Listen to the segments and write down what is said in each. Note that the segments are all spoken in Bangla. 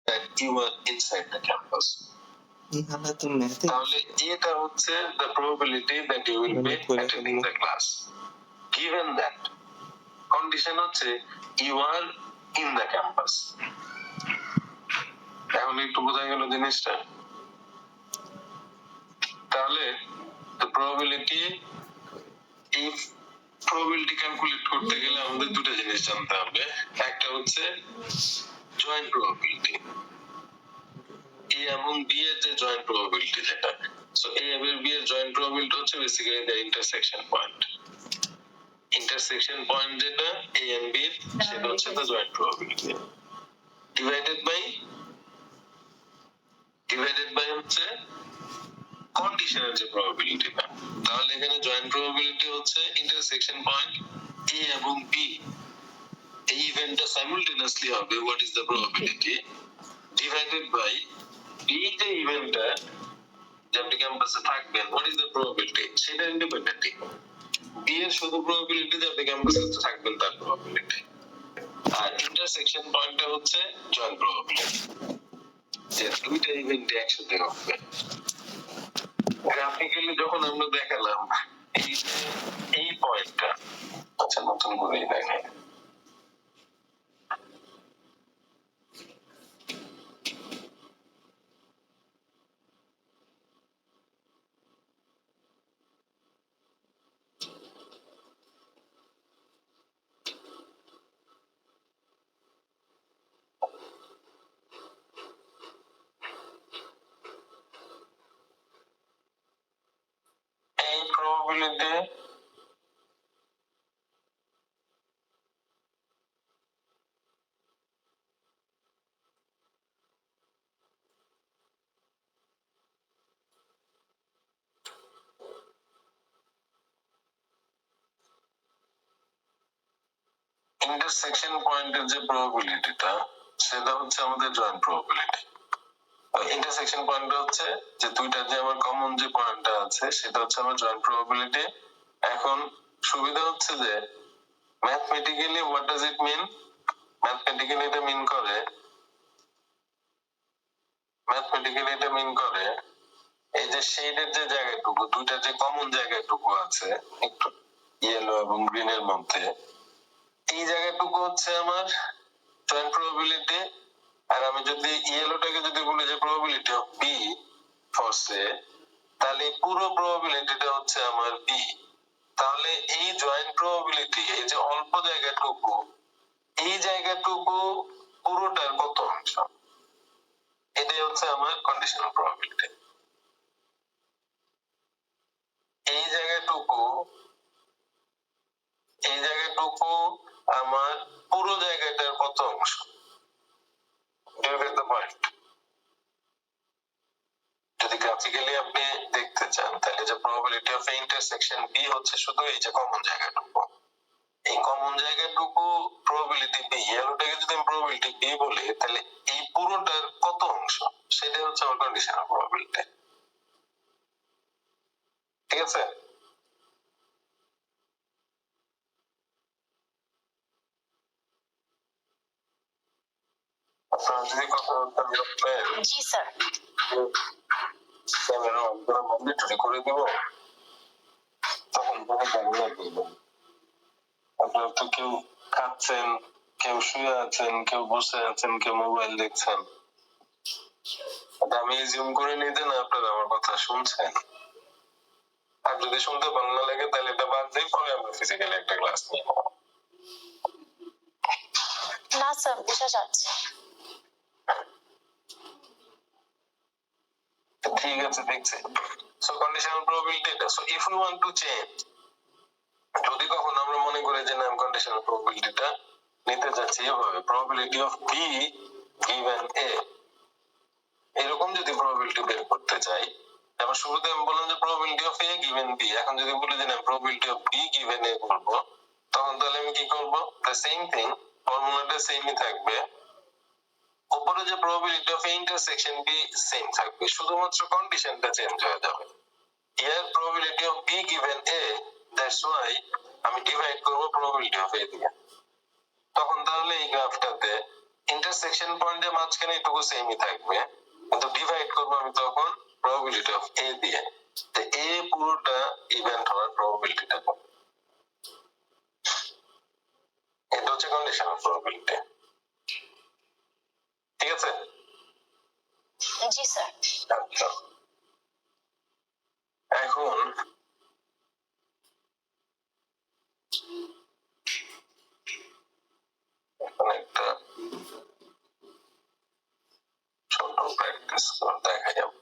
that you are inside the campus. তাহলে এটা হচ্ছে the probability that you will be attending the class. Given that condition হচ্ছে you are in the campus. এখন একটু বোঝা গেল জিনিসটা। তাহলে the probability, if probability calculate করতে গেলে আমাদের দুটো জিনিস জানতে হবে। একটা হচ্ছে জয়েন্ট probability, A এবং B এর যে জয়েন্ট probability যেটা, সো A এবং B এর জয়েন্ট probability হচ্ছে বেসিক্যালি the intersection point যেটা A and B সেটা হচ্ছে the joint probability divided by হচ্ছে কন্ডিশনের যে probability টা। তাহলে এখানে জয়েন্ট probability হচ্ছে intersection point A এবং B এই ইভেন্টটা সাইমultaneously হবে, what is the probability, divided by B যে ইভেন্টটা যে আপনি ক্যাম্পাসে থাকবেন, what is the probability, সেটা ইন্ডিপেন্ডেন্টলি। B এর শুধু probability যে আপনি ক্যাম্পাসে থাকবেন তার probability, আর ইন্টারসেকশন পয়েন্টটা হচ্ছে জয়েন্ট probability, যে দুইটা ইভেন্ট একসাথে হবে। গ্রাফিক্যালি যখন আমরা দেখালাম এই পয়েন্টটা, আচ্ছা নতুন করে দেখেন, এই probability ইন্টারসেকশন পয়েন্টের যে প্রবাবিলিটিটা সেটা হচ্ছে আমাদের জয়েন্ট প্রবাবিলিটি। ইন্টারসেকশন পয়েন্ট হচ্ছে যে দুইটা যে আমার কমন যে পয়েন্টটা আছে সেটা হচ্ছে আমার জয়েন্ট প্রবাবিলিটি। এখন সুবিধা হচ্ছে যে mathematically what does it mean, mathematically এটা মিন করে এই যে শেডের যে জায়গাটুকু, দুইটা যে কমন জায়গাটুকু আছে একটু ইয়েলো এবং গ্রিনের মধ্যে, এই জায়গাটুকু হচ্ছে আমার জয়েন্ট প্রবাবিলিটি। আর আমি যদি ইয়েলোটাকে যদি বলি যে প্রবাবিলিটি অফ বি ফর সে, তাহলে পুরো প্রবাবিলিটিটা হচ্ছে আমার বি। তাহলে এই জয়েন্ট প্রবাবিলিটি, এই যে অল্প জায়গাটুকু, এই জায়গাটুকু পুরোটার কত অংশ, এটাই হচ্ছে আমার কন্ডিশনাল প্রবাবিলিটি। এই জায়গাটুকু আমার পুরো জায়গাটার কত অংশ, যদি গ্রাফিক্যালি আপনি দেখতে চান তাহলে যে প্রবাবিলিটি অফ ইন্টারসেকশন বি হচ্ছে শুধু এই যে কমন জায়গাটুকু, এই কমন জায়গাটুকু প্রবাবিলিটি বি, ইয়েলোটাকে যদি আমি প্রবাবিলিটি বি বলি তাহলে এই পুরোটার কত অংশ, সেটাই হচ্ছে আমার কন্ডিশনাল প্রবাবিলিটি। ঠিক আছে? আপনারা যদি কথা বলতে জি স্যার, ক্যামেরা অন করা মনিটর করে দেব, তখন কোনো বাংলা বলবো। আপনারা তো কেউ খাচ্ছেন, কেউ শুয়ে আছেন, কেউ বসে আছেন, কেউ মোবাইল দেখছেন, আমি জুম করে নিতে না আপনারা আমার কথা শুনছেন। আর যদি শুনতে ভালো না লাগে তাহলে এটা বাদ দিয়ে পরে আমরা ফিজিক্যালি একটা ক্লাস নিয়ে নেব। না স্যার, বোঝা যাচ্ছে। ঠিক আছে, দেখছি। সো কন্ডিশনাল প্রবাবিলিটি এটা। So if we want to change, যদি কখন আমরা মনে করি যে না আমি কন্ডিশনাল প্রবাবিলিটিটা নিতে যাচ্ছি এভাবে, প্রবাবিলিটি অফ বি গিভেন এ, এরকম যদি প্রবাবিলিটি বের করতে চাই, তারপর শুরুতে আমি বললাম যে probability of A given B, এখন যদি বলি যে না probability of B given A করব, তখন তাহলে আমি কি করব, দ্য সেম থিং, ফর্মুলাটা সেমই থাকবে, উপরে যে probability of intersection B same থাকবে, শুধুমাত্র কন্ডিশনটা চেঞ্জ হয়ে যাবে। here probability of b given a, that's why আমি ডিভাইড করব probability of a দিয়ে। তখন তাহলে এই গ্রাফটাতে ইন্টারসেকশন পয়েন্টের মাঝখানে এটুকু সেমই থাকবে, কিন্তু ডিভাইড করবো আমি তখন প্রবাবিলিটি অফ এ দিয়ে। তো এ পুরোটা ইভেন্ট হওয়ার প্রবাবিলিটিটা কত, এটা হচ্ছে কন্ডিশনাল প্রবাবিলিটি। ঠিক আছে? জি স্যার। আচ্ছা, এখন একটা ছোট প্র্যাকটিস করে দেখা যাবে।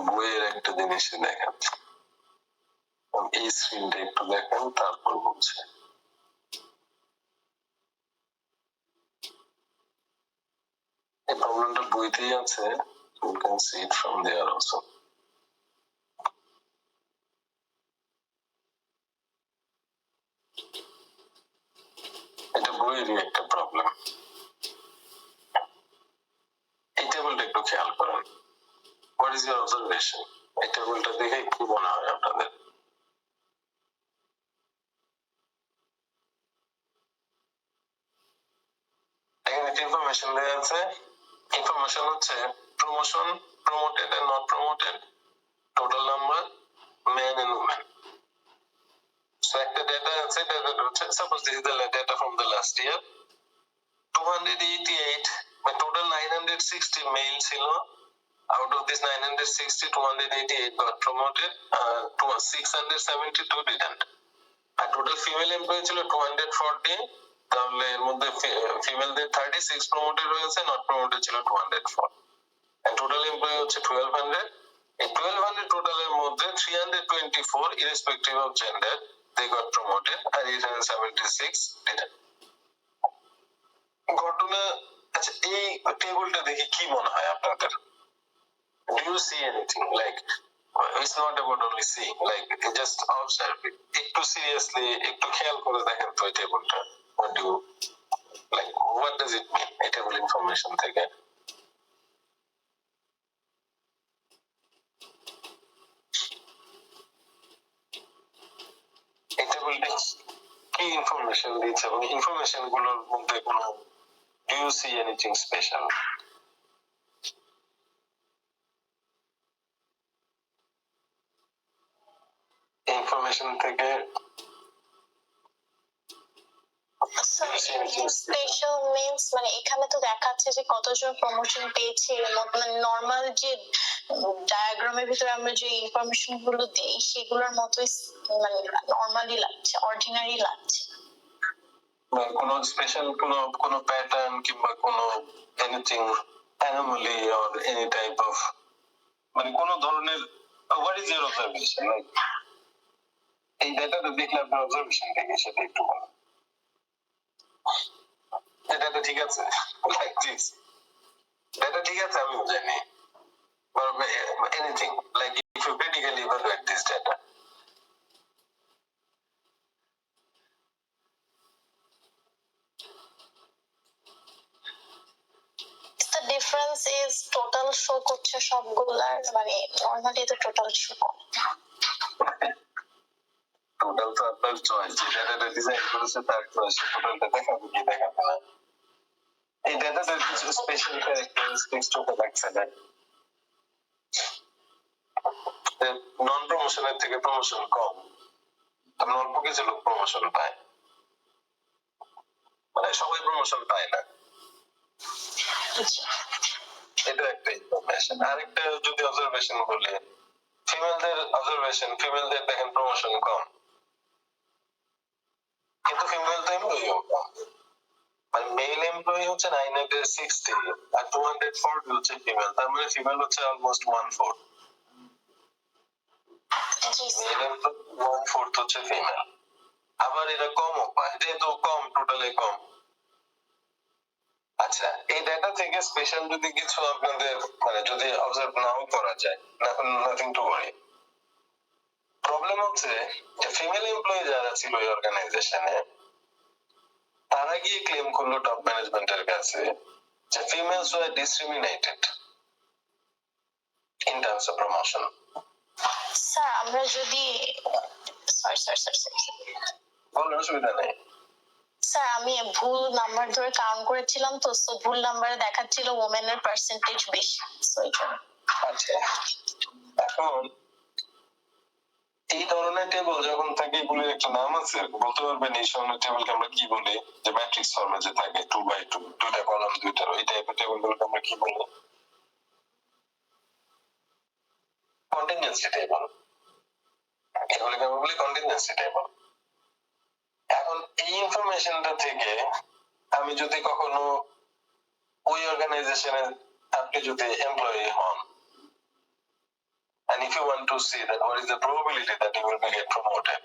বইয়ের একটা জিনিস দেখেন, এই স্ক্রিনটা একটু দেখেন তারপর বলছে। এই প্রবলেমটা বইতেই আছে, you can see it from there also. এটা বইয়েরই একটা প্রবলেম। এই টেবিলটা একটু খেয়াল করেন, what is your observation? এই টেবিলটা দেখে কি মনে হয় আপনাদের? এখানে একটা ইনফরমেশন দেয়া আছে, ইনফরমেশন হচ্ছে promotion, promoted and not promoted, total number, men and women. So একটা ডেটা আছে, ডেটাটা হচ্ছে suppose this is the data from the last year, 288 মানে টোটাল 960 মেল ছিল, out of this 960 288 got promoted, 672 didn't, আর টোটাল ফিমেল এমপ্লয়ি ছিল 240, তাহলে এর মধ্যে ফিমেলদের 36 প্রমোটেড হয়েছে, নট প্রমোটেড ছিল 204, এন্ড টোটাল এমপ্লয়ি হচ্ছে 1200। এই 1200 টোটালের মধ্যে 324 irrespective of gender they got promoted R 876 didn't। ঘটনা, আচ্ছা এই টেবিলটা দেখে কি মনে হয় আপনাদের? Do you see anything like, it's not about only seeing, like just observe it, একটু seriously একটু খেয়াল করে দেখেন তো এই টেবিলটা, what do you like, what does it mean এই টেবিল ইনফরমেশন থেকে? এই টেবিলটা কি ইনফরমেশন দিচ্ছে এবং ইনফরমেশন গুলোর মধ্যে কোনো, do you see anything special? Information থেকে স্পেশাল মিন্স মানে এখানে তো দেখাচ্ছে যে কতজন প্রমোশন পেয়েছে, মানে নরমাল যে ডায়াগ্রামের ভিতরে আমরা যে ইনফরমেশন গুলো দেই সেগুলোর মতোই মানে নরমালি লাগছে, অর্ডিনারি লাগছে। মানে কোনো স্পেশাল কোনো প্যাটার্ন কিংবা কোনো anything anomaly or any type of, মানে কোন ধরনের, what is your observation, like এই ডেটাটা দেখলে আপনার অবজারভেশন থেকে সেটা একটু বলুন। ডেটাটা ঠিক আছে, লাইক দিস ডেটা ঠিক আছে, আমি জানি, but anything like if you critically evaluate this data, the difference is total show করছে সবগুলার, মানে নরমালি তো টোটাল শো টোটাল তো আপনার চয়েস, যে ডেটাটা ডিজাইন করেছে তার চয়েস, টোটালটা দেখাবে কি দেখাবে না। এই ডেটাটার কিছু স্পেশাল ক্যারেক্টারিস্টিক্স চোখে লাগছে না, নন প্রমোশনের থেকে প্রমোশন কম, তেমন অল্প কিছু লোক প্রমোশন পায়, মানে সবাই প্রমোশন পায় না, এটা একটা ইনফরমেশন। আরেকটা যদি অবজারভেশন বলে, ফিমেলদের দেখেন প্রমোশন কম, কিন্তু ফিমেল তো এমপ্লয়িও কম, মানে মেল এমপ্লয়ি হচ্ছে 960 আর 240 হচ্ছে ফিমেল, তার মানে ফিমেল হচ্ছে অলমোস্ট 1/4, মেল এমপ্লয়ি 1/4 হচ্ছে ফিমেল। আবার এরা কমও পায়, যেহেতু কম, টোটালি কম। আচ্ছা, এই ডেটা থেকে স্পেশাল যদি কিছু আপনাদের মানে যদি অবজার্ভ নাও করা যায়, নাথিং টু ওয়ারি। প্রবলেম হচ্ছে যে ফিমেল এমপ্লয়ি যারা ছিল এই অর্গানাইজেশনে, তারা গিয়ে ক্লেম করলো টপ ম্যানেজমেন্টের কাছে যে females were discriminated in terms of promotion. Sir আমরা যদি সরি বলার অসুবিধা নেই। স্যার আমি ভুল নাম্বার ধরে কাউন্ট করেছিলাম, তো ভুল নাম্বারে দেখাচ্ছিল ওমেনের পার্সেন্টেজ বেশি। আচ্ছা, এখন এই ধরনের টেবল যখন থাকে, এগুলির একটা নাম আছে, বলতে পারবেন এই ধরনের টেবলকে আমরা কি বলি? যে ম্যাট্রিক্স ফর্মে যে থাকে 2x2, দুইটা কলাম দুইটার, ওই টাইপের টেবলগুলোকে আমরা কি বলি? Contingency table. এগুলোকে আমরা বলি কন্টিনজেন্সি টেবল। এখন এই ইনফরমেশনটা থেকে আমি যদি কখনো ওই অর্গানাইজেশনে আপনি যদি এমপ্লয়ি হন, and if you want to see that what is the probability that you will be get promoted,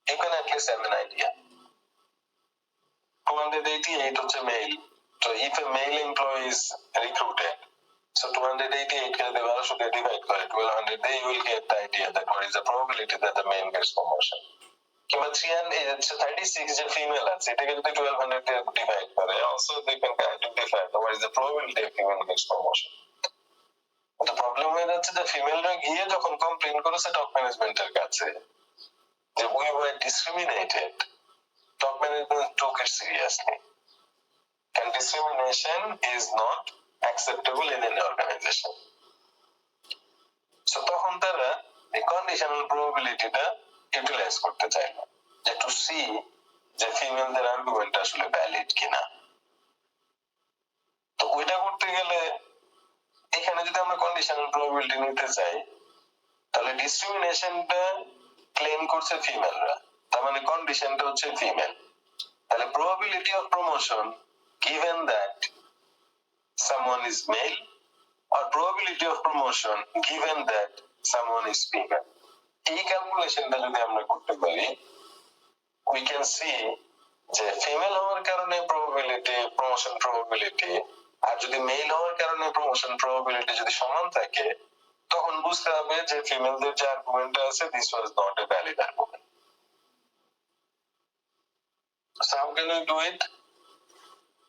you can at least have an idea. 288 হচ্ছে male, so if a male employee is recruited, so 288 কে যদি 1200 দিয়ে divide করে 1200, then you will get the idea that what is the probability that the male gets promotion. কিংবা 36 যে ফিমেল আছে, এটাকে যদি 1200 দিয়ে divide করে, also they can identify what is the probability of female gets promotion. The problem হয়ে যাচ্ছে যে ফিমেলরা গিয়ে যখন কমপ্লেইন করেছে টপ ম্যানেজমেন্টের কাছে যে we were discriminated, top management took it seriously, and discrimination is not acceptable in any organization. So তখন তারা এই কন্ডিশনাল প্রবাবিলিটিটা ইউটিলাইজ করতে চায় না, যে টু সি যে ফিমেলদের আর্গুমেন্ট আসলে ভ্যালিড কিনা। তো ওইটা করতে গেলে এখানে যদি আমরা কন্ডিশনাল প্রবাবিলিটি নিতে চাই, তাহলে ডিসক্রিমিনেশনটা ক্লেম করছে ফিমেলরা, তার মানে কন্ডিশনটা হচ্ছে ফিমেল। তাহলে probability of promotion given that someone is male or probability of promotion given that someone is female, এই ক্যালকুলেশনটা যদি আমরা করতে পারি, we can see যে ফিমেল হওয়ার কারণে probability, promotion probability, আর যদি মেল হওয়ার কারণে promotion probability যদি সমান থাকে, তখন বুঝতে হবে যে ফিমেলদের যে আর্গুমেন্টটা আছে, this was not a valid argument. So how can we do it?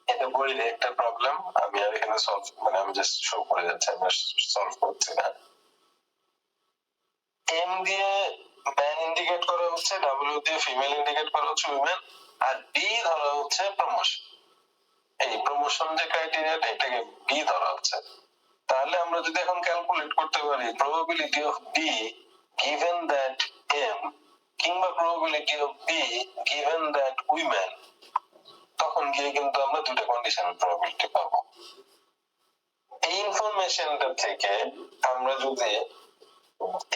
এটা বইয়ের একটা প্রবলেম, আমি আর এখানে সলভ মানে আমি জাস্ট শো করে যাচ্ছি, আমি সলভ করছি না। এম দিয়ে ম্যান ইন্ডিকেট করা হচ্ছে, ডাব্লিউ দিয়ে ফিমেল ইন্ডিকেট করা হচ্ছে উইমেন, আর বি ধরা হচ্ছে প্রমোশন। এই প্রমোশন যে ক্রাইটেরিয়াটা, এটাকে বি ধরা হচ্ছে। তাহলে আমরা যদি এখন ক্যালকুলেট করতে পারি probability of B given that M কিংবা probability of B given that women, তখন গিয়ে কিন্তু আমরা দুটো কন্ডিশনাল প্রবাবিলিটি পাবো। এই ইনফরমেশনটা থেকে আমরা যদি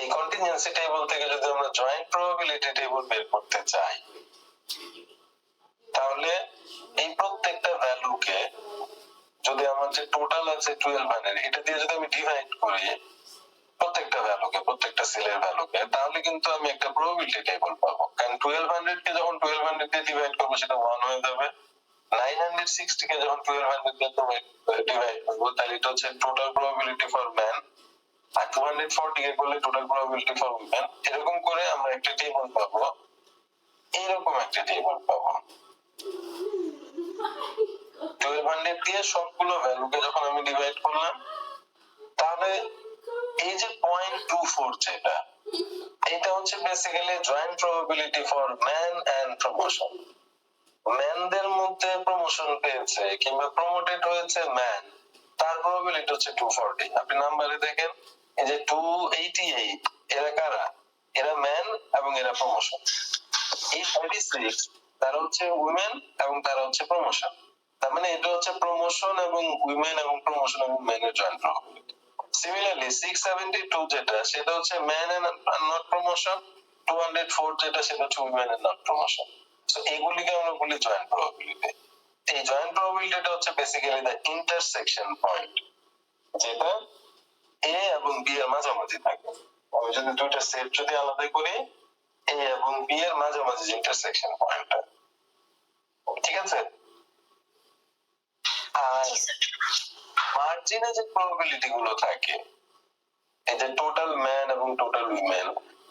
এই কন্টিনজেন্সি টেবল থেকে যদি আমরা জয়েন্ট প্রবাবিলিটি টেবল বের করতে চাই, তাহলে এই প্রত্যেকটা ভ্যালুকে যদি আমার যে টোটাল আছে 1200, এটা দিয়ে যদি আমি ডিভাইড করি প্রত্যেকটা ভ্যালুকে, প্রত্যেকটা সেলের ভ্যালুকে, তাহলে কিন্তু আমি একটা প্রবাবিলিটি টেবল পাবো। কারণ 1200 কে যখন 1200 দিয়ে ডিভাইড করবো, সেটা 1 হয়ে যাবে। 960 কে যখন 1200 দিয়ে ডিভাইড করবো, তাহলে এটা হচ্ছে টোটাল প্রবাবিলিটি ফর ম্যান, আর 240 কে করলে টোটাল প্রবাবিলিটি ফর উইমেন। এরকম করে আমরা একটা টেবল পাবো, এরকম একটা টেবল পাবো। 1200 দিয়ে সবগুলো ভ্যালুকে যখন আমি ডিভাইড করলাম, তাহলে এই যে 0.24 যেটা, এটা হচ্ছে basically joint probability for man and promotion. ম্যানদের মধ্যে প্রমোশন পেয়েছে কিংবা প্রমোটেড হয়েছে ম্যান, তার প্রবাবিলিটি হচ্ছে 240। আপনি নাম্বারে দেখেন, এই যে 288, এরা কারা? এরা ম্যান এবং এরা প্রমোশন। এই 36 তারা হচ্ছে উইমেন এবং তারা হচ্ছে প্রমোশন। তার মানে এটা হচ্ছে প্রমোশন এবং উইমেন এবং প্রমোশন এবং মেনের জয়েন্ট প্রবাবিলিটি। সিমিলারলি 672 যেটা, সেটা হচ্ছে ম্যান এন্ড নট প্রমোশন। 204 যেটা, সেটা হচ্ছে women and not promotion. So এগুলিকে আমরা বলি জয়েন্ট প্রবাবিলিটি। এই জয়েন্ট প্রবাবিলিটিটা হচ্ছে বেসিক্যালি দ্য ইন্টারসেকশন পয়েন্ট, যেটা এ এবং বি এর মাঝামাঝি থাকে। আমি যদি দুইটা সেট যদি আলাদা করি, এ এবং বি এর মাঝামাঝি ইন্টারসেকশন পয়েন্টটা, ঠিক আছে? আর জি স্যার। মার্জিনে যে প্রবাবিলিটি গুলো থাকে, এই যে টোটাল ম্যান এবং টোটাল উইমেন,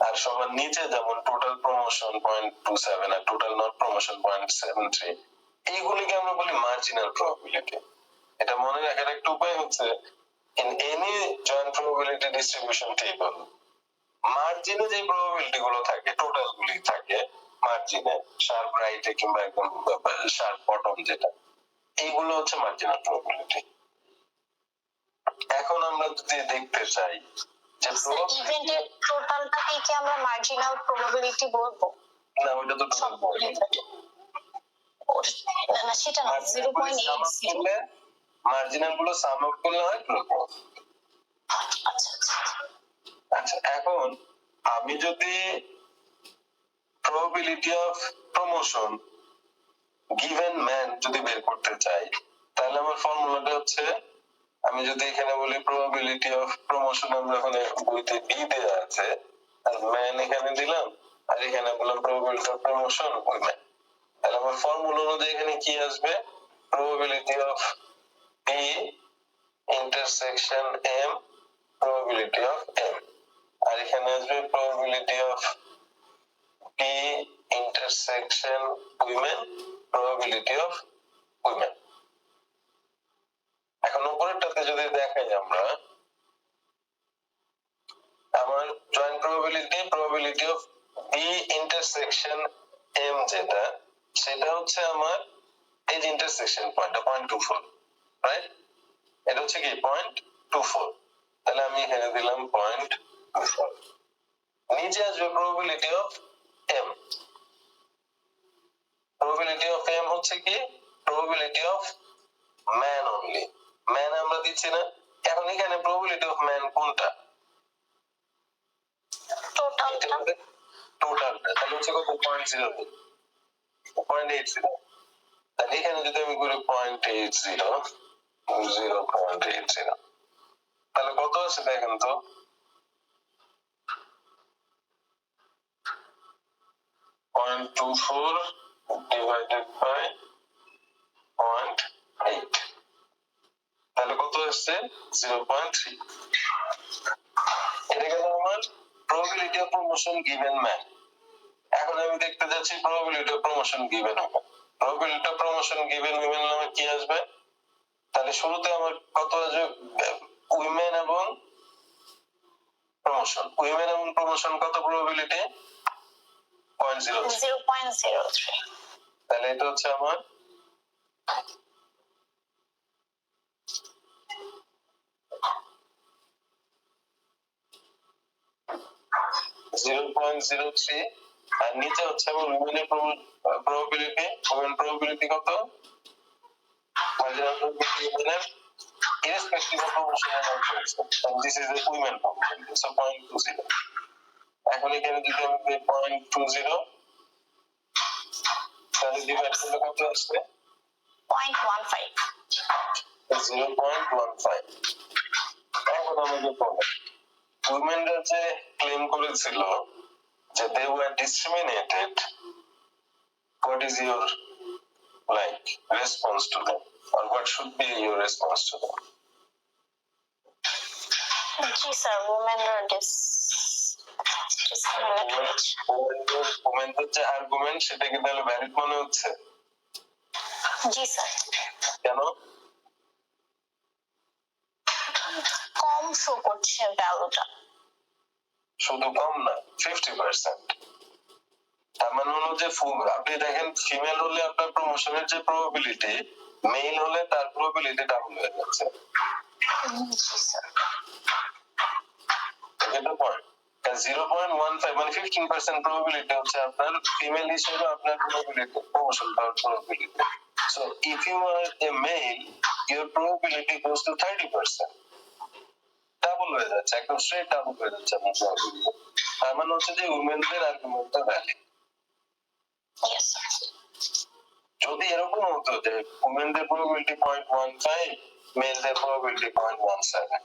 আর সবার নিচে যেমন টোটাল প্রমোশন 0.27 আর টোটাল নট প্রমোশন 0.73, এইগুলিকে আমরা বলি মার্জিনাল প্রবাবিলিটি। এটা মনে রাখার একটা উপায় হচ্ছে, in any joint probability distribution table মার্জিনে যে প্রবাবিলিটি গুলো থাকে, টোটাল গুলি থাকে মার্জিনে, শার্প রাইটে কিংবা একদম শার্প বটম যেটা, এইগুলো হচ্ছে মার্জিনাল প্রবাবিলিটি। এখন আমরা যদি দেখতে চাই যে ইভেন্টের টোটালটাকে কি আমরা মার্জিনাল প্রবাবিলিটি বলবো? না, ওইটা তো সব না না সেটা না, 0.80। মার্জিনাল গুলো সাম আপ করলে হয় টোটাল। আচ্ছা আচ্ছা। আচ্ছা, এখন আমি যদি probability of promotion given man যদি বের করতে চাই, তাহলে আমার ফর্মুলাটা হচ্ছে, আমি যদি এখানে বলি প্রবাবিলিটি অফ প্রমোশন, আমরা ওখানে বইতে বি দেয়া আছে, আর ম্যান এখানে দিলাম, আর এখানে বললাম প্রবাবিলিটি অফ প্রমোশন উইমেন, তাহলে আমার ফর্মুলা অনুযায়ী এখানে কি আসবে? Probability of B intersection M probability of M, আর এখানে আসবে probability of B intersection women probability of women. এখন উপরেরটাতে যদি দেখাই আমরা, আমার joint probability of B intersection M যেটা, সেটা হচ্ছে আমার এই যে ইন্টারসেকশন পয়েন্টটা 0.24, রাইট? এটা হচ্ছে কি 0.24, তাহলে আমি এখানে দিলাম 0.24। নিচে আসবে probability of M. Probability of M হচ্ছে কি probability of man only, man আমরা দিচ্ছি না। এখন এখানে প্রবাবিলিটি অফ ম্যান কোনটা? টোটালটা, তাহলে হচ্ছে কত? 0.80। তাহলে এখানে যদি আমি করি 0.80, তাহলে কত আছে দেখেন তো? 0.24 ডিভাইডেড বাই 0.8, তাহলে কত আসছে? 0.3। এটা গেল আমার probability of promotion given man. এখন আমি দেখতে যাচ্ছি probability of promotion given women. Probability of promotion given women নামে কি আসবে? তাহলে শুরুতে আমার কত আসবে? উইমেন এবং প্রমোশন, উইমেন এবং প্রমোশন কত প্রবাবিলিটি? 0.03। তাহলে এটা হচ্ছে আমার (0.03), আর নিচে হচ্ছে আমার উইমেনের প্রবাবিলিটি। উইমেন প্রবাবিলিটি কত? মার্জিনাল প্রবাবিলিটি উইমেনের irrespective of promotion and non-promotion, and this is the women probability, so 0.20। এখন এখানে যদি আমি দিই 0.20, তাহলে ডিভাইড করলে কত আসবে? 0.15। 0.15। এখন আমাকে বলো, উইমেনরা যে ক্লেম করেছিল যে they were discriminated, what is your like response to them, or what should be your response to them? G sir, women are discriminated। উইমেনদের যে আর্গুমেন্ট, সেটা কি তাহলে ভ্যালিড মনে হচ্ছে? জি স্যার। কেন? কম শো করছে ভ্যালুটা। শুধু কম না, 50%। তার মানে হলো যে আপনি দেখেন, ফিমেল হলে আপনার প্রমোশনের যে প্রবাবিলিটি, মেল হলে তার প্রবাবিলিটি ডাবল হয়ে যাচ্ছে। জি স্যার। এটা পয়েন্ট 0.15 মানে 15% প্রবাবিলিটি হচ্ছে আপনার ফিমেল হিসেবে আপনার প্রবাবিলিটি, প্রমোশন পাওয়ার probability. So if you are a male, your probability goes to 30%, double হয়ে যাচ্ছে, একদম স্ট্রেট ডাবল হয়ে যাচ্ছে আপনার প্রবাবিলিটি। তার মানে হচ্ছে যে উইমেনদের আর্গুমেন্টটা ভ্যালিড। Yes sir. যদি এরকম হতো যে উইমেনদের প্রবাবিলিটি 0.15 মেলদের প্রবাবিলিটি 0.17,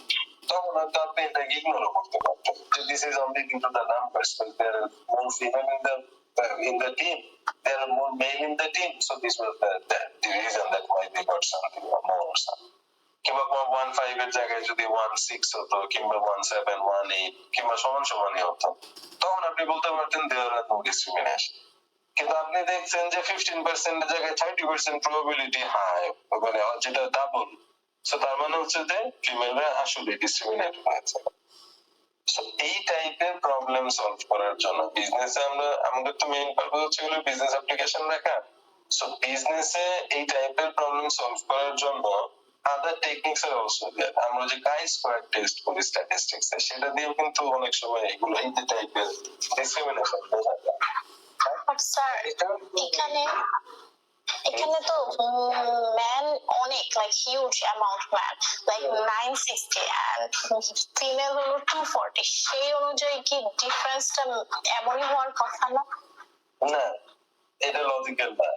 তখন হয়তো আপনি এটাকে ইগনোর করতে পারতেন যে this is only due to the numbers, there are more female in the team, there are more male in the team, so this was the reason that why they got something or more or something. কিংবা 1.5 এর জায়গায় যদি 1.6 হতো কিংবা 1.7 1.8 কিংবা সমান সমানই হতো, তখন আপনি বলতে পারতেন দেয়ার আর নো ডিসক্রিমিনেশন। কিন্তু আপনি দেখছেন যে 15% এর জায়গায় 30% প্রবাবিলিটি হাই, মানে যেটা ডাবল, সো তার মানে হচ্ছে যে ফিমেলরা আসলে ডিসক্রিমিনেট হয়েছে। সো এই টাইপের প্রবলেম সলভ করার জন্য বিজনেসে আমাদের তো মেইন পারপাস হচ্ছে হলো বিজনেস অ্যাপ্লিকেশন রাখা। সো বিজনেসে এই টাইপের প্রবলেম সলভ করার জন্য আদার টেকনিক্স আর অলসো দেয়ার। আমরা যে কাই স্কয়ার টেস্ট করি স্ট্যাটিস্টিক্স এ, সেটা দিয়েও কিন্তু অনেক সময় এগুলো এই টাইপের ডিসক্রিমিনেশন বোঝা যায়। বাট স্যার এখানে তো ম্যান অনেক, like huge amount man, like 960 and female হলো 240, সেই অনুযায়ী কি ডিফারেন্সটা এমনই হওয়ার কথা না? না, এটা লজিক্যাল না।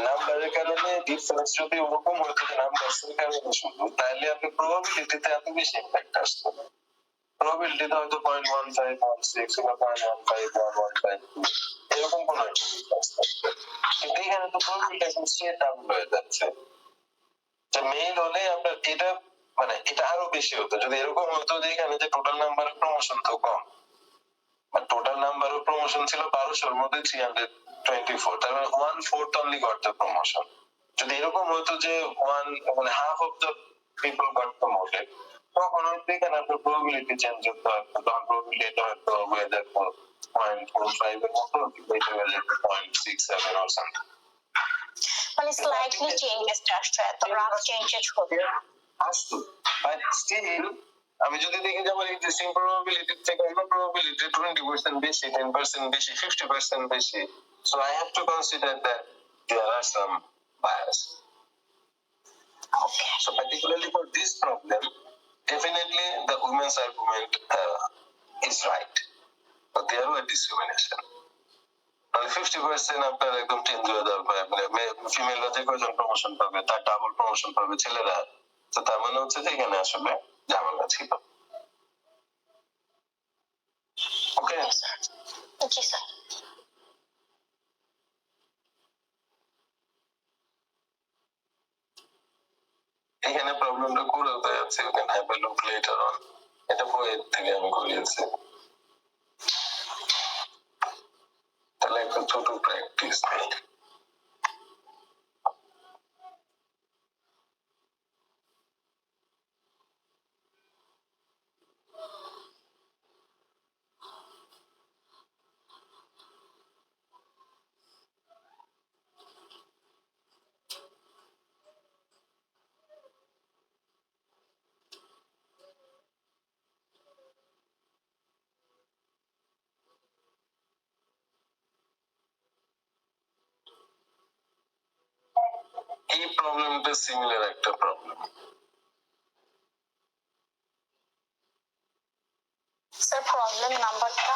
নাম্বারের কারণে ডিফারেন্স যদি ওরকম হতো যে নাম্বারের কারণে শুধু, তাহলে আপনি প্রবাবিলিটিতে এত বেশি ইমপ্যাক্ট আসতো না। প্রবাবিলিটিতে হয়তো 0.15 0.6 বা 0.15 1.15 এরকম কোনো একটা ডিফারেন্স থাকতো, কিন্তু এখানে তো প্রবাবিলিটি এখন স্ট্রেট ডাবল হয়ে যাচ্ছে। যে মেইল হলে আপনার এটা মানে এটা আরো বেশি হতো যদি এরকম হতো যে এখানে যে টোটাল নাম্বার অফ প্রমোশন তো কম, মানে টোটাল নাম্বার অফ প্রমোশন ছিল 1200 এর মধ্যে 324, তার মানে 1/4 অনলি গট দ্য প্রমোশন। যদি এরকম হতো যে মানে half of the people goat promoted, তখন এখানে আপনার প্রবাবিলিটি চেঞ্জ হতো, তখন প্রবাবিলিটি হয়তো হয়ে যেত 0.45 এর মতো, কিংবা এটা হয়ে যেত 0.67 or something, মানে স্লাইটলি চেঞ্জেস আসতো, এত রাফ চেঞ্জেস হতো আসতো। বাট স্টিল আমি যদি দেখি যে আমার এক্সিস্টিং প্রবাবিলিটি থেকে অন্য প্রবাবিলিটি 20% বেশি, 10% বেশি, 50% বেশি, so I have to consider that there are some bias. Okay. So particularly for this problem, definitely the women's argument is right, but there were discrimination. মানে 50% আপনার একদম চেঞ্জ হয়ে যাবে, মানে ফিমেলরা যে কয়জন প্রমোশন পাবে তার ডাবল প্রমোশন পাবে ছেলেরা, তো তার মানে হচ্ছে যে এখানে আসলে ঝামেলা ছিল। ওকে, জি স্যার। এখানে প্রবলেমটা করে যাচ্ছে, you can have a look later on, এটা বইয়ের থেকে আমি করিয়েছি। তাহলে একটা ছোট প্র্যাকটিস নেই। এই প্রবলেমটা সিমিলার একটা প্রবলেম। স্যার প্রবলেম নাম্বারটা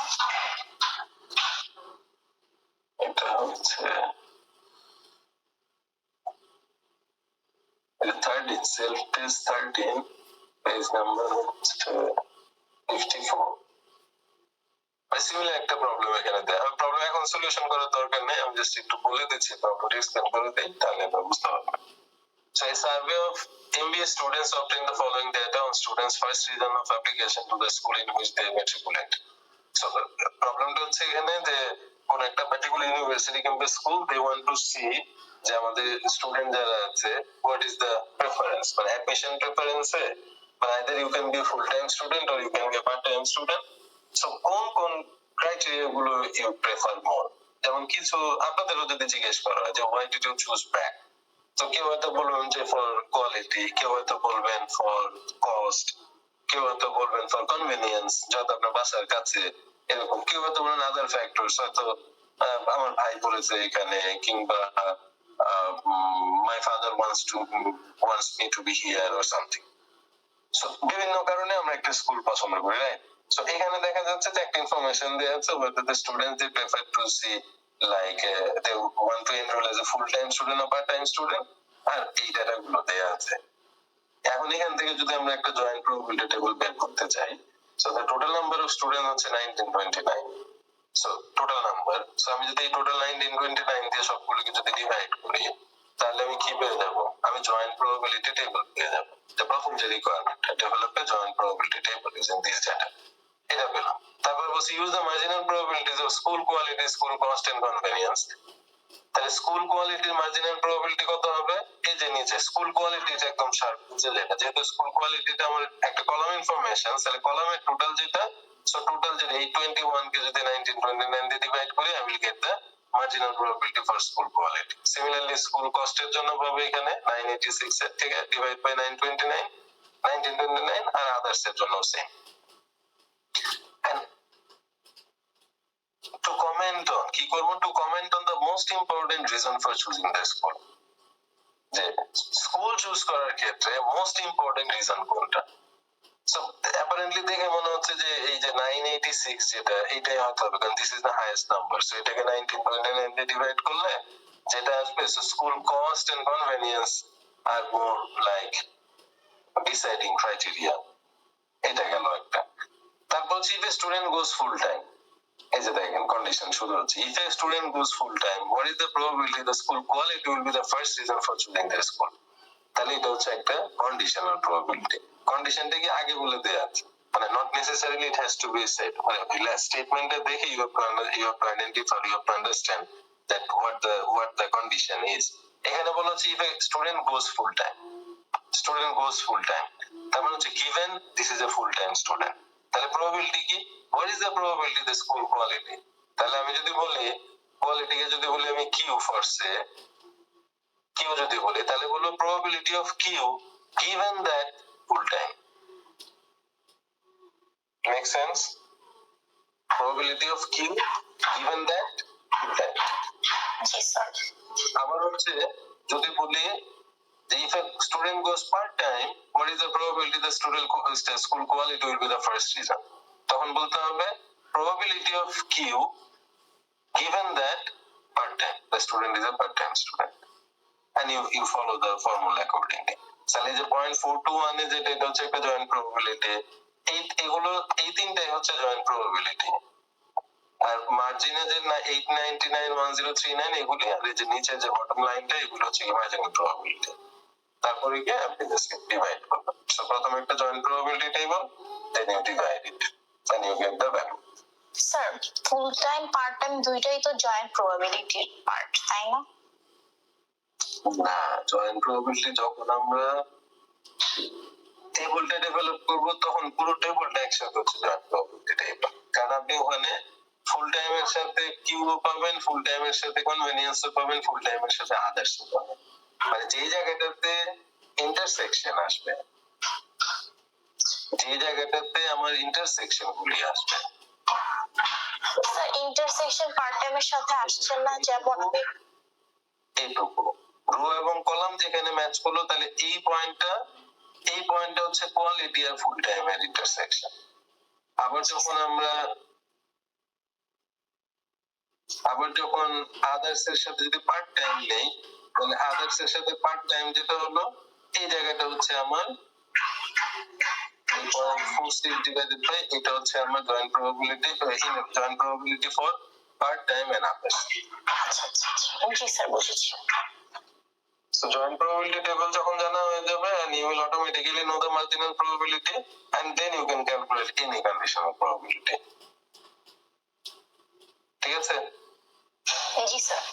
এটা হচ্ছে 13, সেলফ টেস্ট 13, পেজ নাম্বার হচ্ছে 54। সিমিলার একটা প্রবলেম এখানে দেয়া। প্রবলেম এখন সলিউশন করার দরকার নেই, আমি জাস্ট একটু বলে দিচ্ছি, প্রবলেমটা এক্সপ্লেইন করে দিই, তাহলে আপনারা বুঝতে পারবেন। So a survey of MBA students obtained the following data on students' first reason of application to the school in which they matriculate. So the প্রবলেমটা হচ্ছে এখানে যে কোন একটা পার্টিকুলার ইউনিভার্সিটি কিংবা school, they want to see যে আমাদের স্টুডেন্ট যারা আছে what is the preference, মানে অ্যাডমিশন প্রেফারেন্সে, মানে either you can be a full time student or you can be a part time student, so কোন ক্রাইটেরিয়া গুলো you prefer more। যেমন কিছু আপনাদেরও যদি জিজ্ঞেস করা হয় যে why did you choose BRAC, তো কেউ হয়তো বলবেন যে ফর কোয়ালিটি, কেউ হয়তো বলবেন ফর কস্ট, কেউ হয়তো বলবেন ফর কনভেনিয়েন্স, যত আপনার বাসার কাছে, এরকম কেউ হয়তো বলেন আদার ফ্যাক্টরস, হয়তো আমার ভাই বলেছে এখানে, কিংবা my father wants me two B here or something. So বিভিন্ন কারণে আমরা একটা স্কুল পছন্দ করি, রাইট? সো এখানে দেখা যাচ্ছে যে একটা ইনফরমেশন দেয়া আছে whether the students they prefer to see like they want to enroll as a full time student or part time student, আর এই ডাটা গুলো দেয়া আছে। এখন এখান থেকে যদি আমরা একটা জয়েন্ট প্রবাবিলিটি টেবিল বের করতে চাই, so the total number of student হচ্ছে 1929, সো টোটাল নাম্বার, সো আমি যদি এই টোটাল 1929 দিয়ে সবগুলোকে যদি ডিভাইড করি, তাহলে আমি কি পেয়ে যাব? আমি জয়েন্ট প্রবাবিলিটি টেবিল পেয়ে যাব। তো প্রথম যে রিকোয়ারমেন্টটা, develop a joint probability table using this data, এটা পেলাম। তারপর বলছি use the marginal probabilities of school quality, school cost and convenience. তাহলে স্কুল কোয়ালিটির মার্জিনাল প্রবাবিলিটি কত হবে? এই যে নিচে স্কুল কোয়ালিটিটা একদম শার্প নিচে লেখা, যেহেতু স্কুল কোয়ালিটিটা আমার একটা কলাম ইনফরমেশন, তাহলে কলামের টোটাল যেটা, সো টোটাল যেটা 821 কে যদি 1929 দিয়ে ডিভাইড করি, I will get the marginal probability for school quality. Similarly school কস্টের জন্য পাবো এখানে 986 এর থেকে ডিভাইড বাই 1929 আর আদার্স এর জন্য সেম। এন্ড to comment on, কি করব? To comment on the most important reason for choosing the school, যে স্কুল চুজ করার ক্ষেত্রে মোস্ট ইম্পর্টেন্ট রিজন কোনটা। সো অ্যাপারেন্টলি দেখে মনে হচ্ছে যে এই যে 986 যেটা, এটাই হতে হবে, কারণ this is the highest number. So এটাকে 1929 দিয়ে ডিভাইড করলে যেটা আসবে, so school cost and convenience are more like deciding criteria. এটা গেল একটা। তারপর হচ্ছে if a student goes full time, এই যে দেখেন কন্ডিশন শুরু হচ্ছে, if a student goes full time, what is the probability the school quality will be the first reason for choosing the school? তাহলে এটা হচ্ছে একটা কন্ডিশনাল প্রবাবিলিটি। কন্ডিশনটা কি আগে বলে দেয়া আছে, মানে not necessarily it has to be said, মানে স্টেটমেন্টে দেখে you have to identify, you have to understand that what the condition is. এখানে বলা হচ্ছে if a student goes full time, তার মানে হচ্ছে given this is a full time student, তাহলে probability কি? What is the probability the school quality? তাহলে আমি যদি বলি কোয়ালিটি কে যদি বলি আমি কিউ ফর সে, কিউ যদি বলি, তাহলে বলবো probability of Q given that full time. Make sense? Probability of Q given that full time. G sir. আবার হচ্ছে যদি বলি যে if a student goes part time, what is the probability the school quality will be the first reason? তখন বলতে হবে probability of Q given that part time, the student is a part time student, and you follow the formula accordingly. তাহলে যে 0.421 এ যেটা, এটা হচ্ছে একটা জয়েন্ট প্রবাবিলিটি। এগুলো এই তিনটাই হচ্ছে জয়েন্ট প্রবাবিলিটি। আর মার্জিনে যে 8991039 এগুলি, আর এই যে নিচে যে বটম লাইনটা, এগুলো হচ্ছে ইমার্জিনাল প্রবাবিলিটি। তারপরে গিয়ে আপনি জাস্ট ডিভাইড করবেন। সো প্রথমে একটা joint probability table, then you divide it, then you get the value. Sir full time part time দুইটাই তো জয়েন্ট প্রবাবিলিটির পার্ট, তাই না? না, জয়েন্ট প্রবাবিলিটি যখন আমরা টেবলটা ডেভেলপ করব, তখন পুরো টেবলটা একসাথে হচ্ছে জয়েন্ট প্রবাবিলিটি টেবল। কারণ আপনি ওখানে ফুল টাইমের সাথে কিউ পাবেন, ফুল টাইমের সাথে কনভেনিয়েন্স পাবেন, ফুল টাইমের সাথে আদার্স পাবেন, মানে যে জায়গাটাতে ইন্টারসেকশন আসবে, যে জায়গাটাতে আমার ইন্টারসেকশন গুলি আসবে। স্যার ইন্টারসেকশন পার্ট টাইমের সাথে আসছে না, যেমন আমি এইটুকু রো এবং কলাম যেখানে ম্যাচ করলো, তাহলে এই পয়েন্টটা হচ্ছে কোয়ালিটি আর ফুল টাইমের ইন্টারসেকশন। আবার যখন আদার্স এর সাথে যদি পার্ট টাইম নেই, তাহলে আদার্স এর সাথে পার্ট টাইম যেটা হলো, এই জায়গাটা হচ্ছে আমার এটা হচ্ছে আমার joint probability for part time and others. আচ্ছা আচ্ছা আচ্ছা, জি স্যার বুঝেছি। So joint probability table যখন জানা হয়ে যাবে, and you will automatically know the marginal probability, and then you can calculate any conditional probability. ঠিক আছে? জি sir.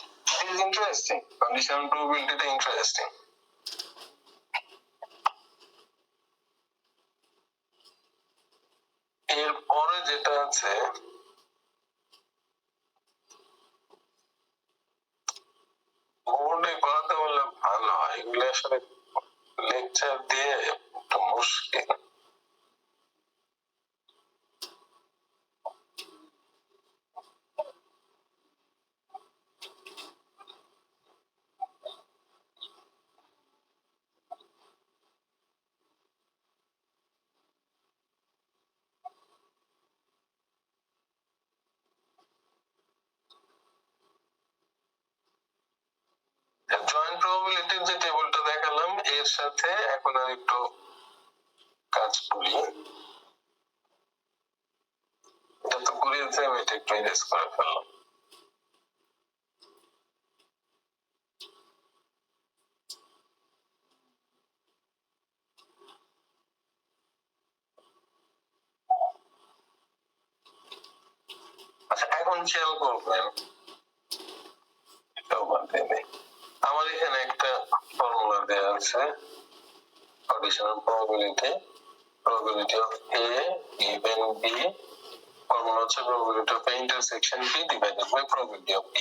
It is interesting. Conditional probability টা interesting. এরপরে যেটা আছে, বোর্ডে করাতে বললে ভালো হয়, এগুলো আসলে লেকচার দিয়ে একটু মুশকিল। জয়েন্ট প্রবাবিলিটির যে টেবিলটা দেখালাম, এর সাথে এখন আর একটু কাজ করি। এটা তো করিয়েছে, আমি এটা একটু ইরেজ করে ফেললাম। আচ্ছা, এখন খেয়াল করবেন, এটাও বাদ দিয়ে দিই। আমার এখানে একটা ফর্মুলা দেওয়া আছে, conditional probability of A given B, formula হচ্ছে probability of A intersection B divided by probability of B.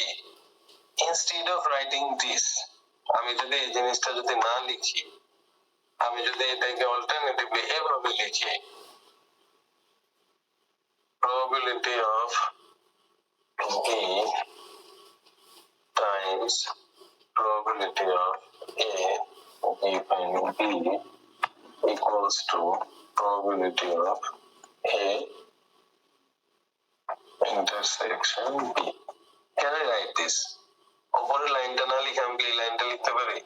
Instead of writing this, আমি যদি এই জিনিসটা যদি না লিখি, আমি যদি এটাকে অল্টারনেটিভলি এভাবে লিখি, probability of B times probability of A given B equals to probability of A intersection B. Can I write this? উপরের লাইনটা না লিখে আমি কি এই লাইনটা লিখতে পারি?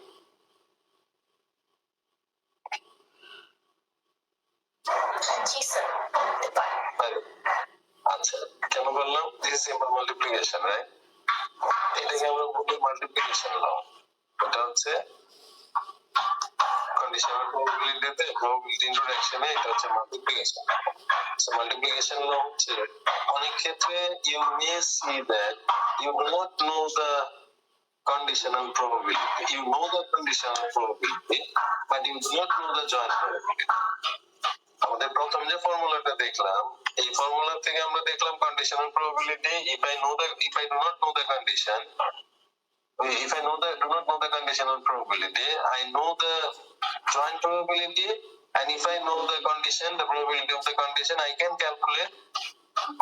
জি স্যার, করতে পারেন। পারি। আচ্ছা, কেন বললাম? This is simple multiplication, right? এটাকে আমরা বলি মাল্টিপ্লিকেশন ল। এটা হচ্ছে কন্ডিশনাল প্রবাবিলিটিতে প্রবাবিলিটি ইন্ট্রোডাকশনে এটা হচ্ছে মাল্টিপ্লিকেশন। সো মাল্টিপ্লিকেশন ল হচ্ছে অনেক ক্ষেত্রে you may see that you do not know the conditional probability. You know the conditional probability, but you do not know the joint probability. আমাদের প্রথম যে ফর্মুলাটা দেখলাম, এই ফর্মুলা থেকে আমরা দেখলাম conditional probability, if I do not know the condition, if I do not know the conditional probability, I know the joint probability, and if I know the condition, the probability of the condition, I can calculate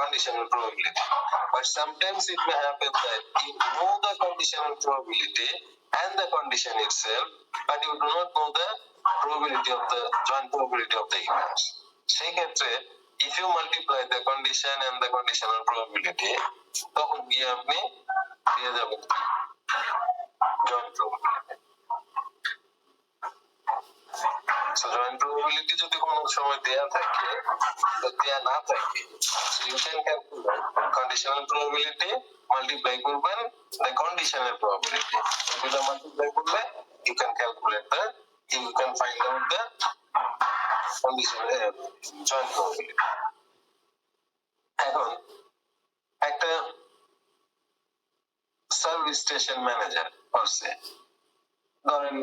conditional probability. But sometimes it may happen that you know the conditional probability and the condition itself, but you do not know the probability of the joint probability of the events. সেই ক্ষেত্রে if you multiply the condition and the conditional probability, তখন গিয়ে আপনি পেয়ে যাবেন joint probability. So joint probability যদি কোনো সময় দেয়া থাকে, দেয়া না থাকে, so you can calculate conditional probability, multiply করবেন the conditional probability. দুটো multiply করলে you can calculate you can find out the conditional joint probability. এখন একটা সার্ভিস স্টেশন ম্যানেজার করছে, ধরেন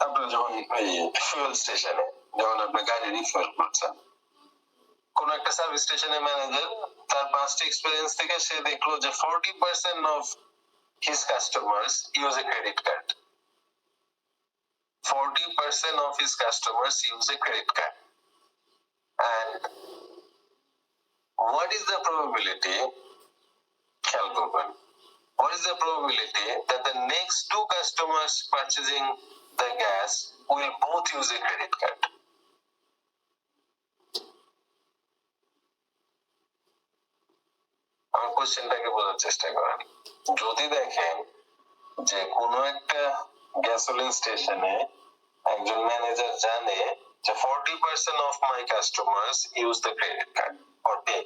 আপনি যখন এই ফুয়েল স্টেশনে যখন আপনি গাড়ি রিফিল করছেন, কোন একটা সার্ভিস স্টেশনের ম্যানেজার তার পাস্ট এক্সপেরিয়েন্স থেকে সে দেখলো যে 40% of his customers use a credit card. 40% of his customers use a credit card. And what is the probability? খেয়াল করবেন, what is the probability that the next two customers purchasing the gas will both use a credit card? আমার কোশ্চেনটাকে বোঝার চেষ্টা করেন। যদি দেখেন যে কোনো একটা গ্যাসোলিন স্টেশনে একজন ম্যানেজার জানে যে 40% of my customers use the credit card or pay.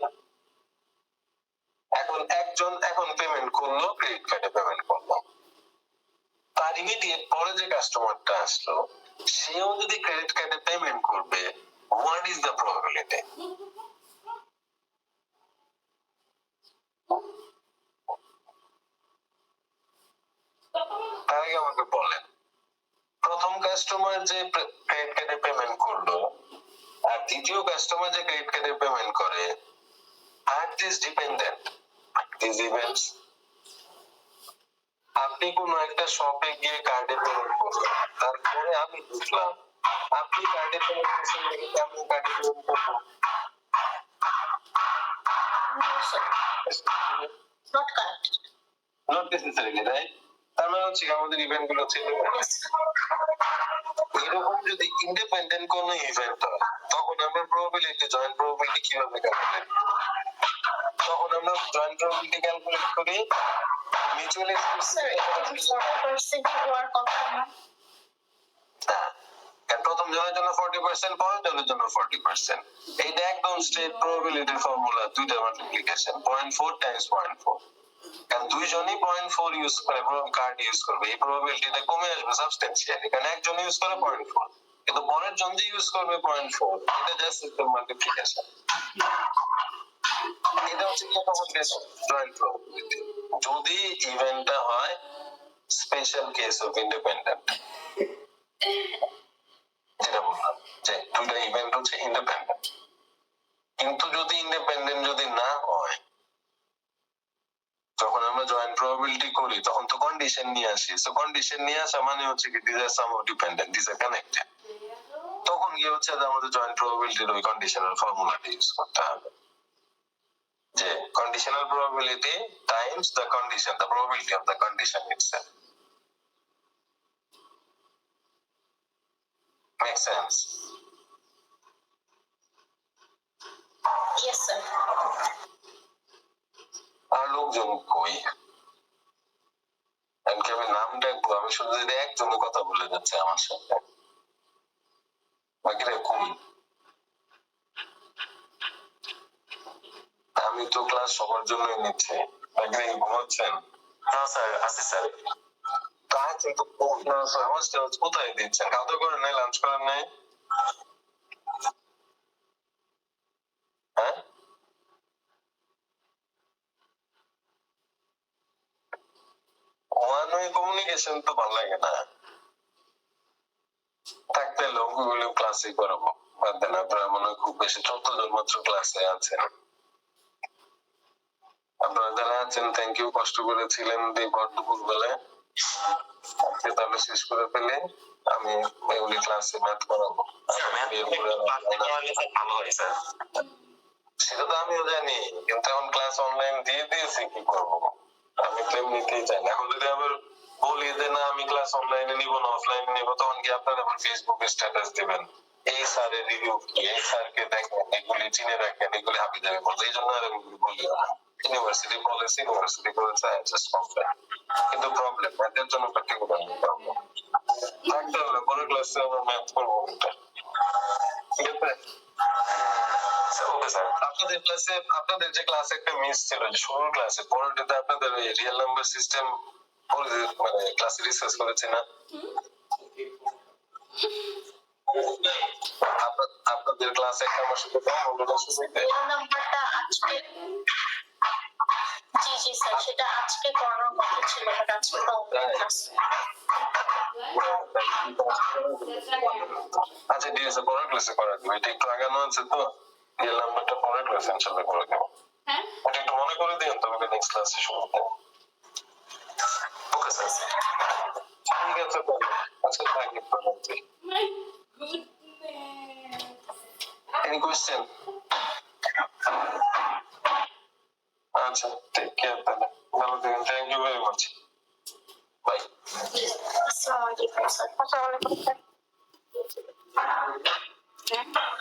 এখন পেমেন্ট করলো, ক্রেডিট কার্ডে পেমেন্ট করলো, তার ইমিডিয়েট পরে যে কাস্টমারটা আসলো সেও যদি ক্রেডিট কার্ডে পেমেন্ট করবে, what is the probability? তার আগে আমাকে বলেন, প্রথম কাস্টমার যে ক্রেডিট কার্ডে পেমেন্ট করলো আর দ্বিতীয় কাস্টমার যে ক্রেডিট কার্ডে পেমেন্ট করে, আর দিস ডিপেন্ডেন্ট দিস ইভেন্টস। আপনি কোন একটা শপে গিয়ে কার্ডে পেমেন্ট করলেন, তারপরে আমি বুঝলাম আপনি কার্ডে পেমেন্ট করছেন নাকি আমি কার্ডে পেমেন্ট করবো? Not connected. Not necessarily, right? তার মানে হচ্ছে আমাদের ইভেন্ট গুলো ছিল এরকম। যদি ইন্ডিপেন্ডেন্ট কোন ইভেন্ট হয় তখন আমরা প্রবাবিলিটি, জয়েন্ট প্রবাবিলিটি কিভাবে ক্যালকুলেট করি? তখন আমরা জয়েন্ট প্রবাবিলিটি ক্যালকুলেট করি মিউচুয়াল স্যার, এটা কি 40% হওয়ার কথা না? হ্যাঁ, কারণ প্রথম জনের জন্য 40%, পরের জনের জন্য 40%। এইটা একদম স্ট্রেট প্রবাবিলিটির ফর্মুলা, দুইটা মাল্টিপ্লিকেশন 0.4 টাইমস 0.4। কারণ দুইজনই 0.4 ইউজ করে, কার্ড ইউজ করবে, এই প্রবাবিলিটিটা কমে আসবে সাবস্টেন্সিয়ালি, কারণ একজন ইউজ করে 0.4, কিন্তু পরের জন যে ইউজ করবে 0.4, এটা জাস্ট সিম্পল মাল্টিপ্লিকেশন। এটা হচ্ছে কি তখন জয়েন্ট প্রবাবিলিটি যদি ইভেন্টটা হয় স্পেশাল কেস অফ ইন্ডিপেন্ডেন্ট। যেটা বললাম যে দুইটা ইভেন্ট হচ্ছে ইন্ডিপেন্ডেন্ট, কিন্তু যদি ইন্ডিপেন্ডেন্ট যদি না হয়, যখন আমরা জয়েন্ট প্রবাবিলিটি করি তখন তো কন্ডিশন নিয়ে আসি। সো কন্ডিশন নিয়ে আসা মানে হচ্ছে কি this are somehow dependent, this are connected. তখন কি হচ্ছে যে আমাদের জয়েন্ট প্রবাবিলিটির ওই কন্ডিশনাল ফর্মুলাটা ইউজ করতে হবে, যে conditional probability times the condition, the probability of the condition itself. Make sense? Yes sir. আর লোকজন কই? এমনকি আমি নাম ডাকবো, আমি শুধু যদি একজনের কথা বলে যাচ্ছে আমার সাথে, বাকিরা কই? আমি তো ক্লাস সবার জন্যই নিচ্ছি, বাকিরা কি ঘুমাচ্ছেন? না স্যার, আছে স্যার। তা কিন্তু আওয়াজটা কোথায় দিচ্ছেন? খাওয়া করেন নাই, লাঞ্চ করেন নাই? হ্যাঁ, ওয়ান ওয়ে কমিউনিকেশন তো ভালো লাগে না। থাকতে লোকগুলো ক্লাসে করাবো, বাদ দেন। আপনারা মনে হয় খুব বেশি 14 জন মাত্র ক্লাসে আছেন। আপনারা যারা আছেন থ্যাংক ইউ, কষ্ট করেছিলেন দুপুর বেলায়। আজকে তাহলে শেষ করে ফেলে আমি এগুলি ক্লাসে ম্যাথ করাবো। ভালো হয় স্যার। সেটা তো আমিও জানি, কিন্তু এখন ক্লাস অনলাইন দিয়ে দিয়েছি, কি করবো? আমি তো এমনিতেই জানি। এখন যদি আবার বলি যে না আমি ক্লাস অনলাইনে নিব না অফলাইনে নিব, তখন কি আপনারা আবার ফেসবুকে স্ট্যাটাস দিবেন এই স্যারের রিভিউ কি, এই স্যারকে দেখেন, এগুলি চিনে রাখেন, এগুলি হাবি যাবে বলতে। এই জন্য আর আমি বলি না। ইউনিভার্সিটি পলিসি, ইউনিভার্সিটি করেছে, আই জাস্ট কমপ্লেন। কিন্তু প্রবলেম ম্যাথের জন্য পার্টিকুলার প্রবলেম থাকতে হবে। পরের ক্লাসে আমরা ম্যাথ করবো এটা, ঠিক আছে? Okay sir. আপনাদের ক্লাসে, আপনাদের যে ক্লাসে একটা মিস ছিল যে শুরুর ক্লাসে, পরেরটাতে আপনাদের ওই রিয়েল নাম্বার সিস্টেম মানে ক্লাসে ডিসকাস করেছে না? আপনাদের ক্লাসে একটা আমার সাথে কম হলো শুরুতে। রিয়েল নাম্বারটা আজকে, জি জি স্যার, সেটা আজকে করানোর কথা ছিল, বাট আজকে তো ক্লাস। আচ্ছা ঠিক আছে, পরের ক্লাসে করা দেবো। এটা একটু আগানো আছে তো, রিয়েল নাম্বারটা পরের ক্লাসে ইনশাআল্লাহ করে দেবো। হ্যাঁ, ওটা একটু মনে করে দিন তবে নেক্সট ক্লাসে শুরুতে। Okay sir. ঠিক আছে, আচ্ছা থাকি পরবর্তী। My goodness. Any question? আচ্ছা, take care তাহলে। ভালো থাকেন। Thank you very much. Bye. আসসালামু আলাইকুম স্যার। হ্যাঁ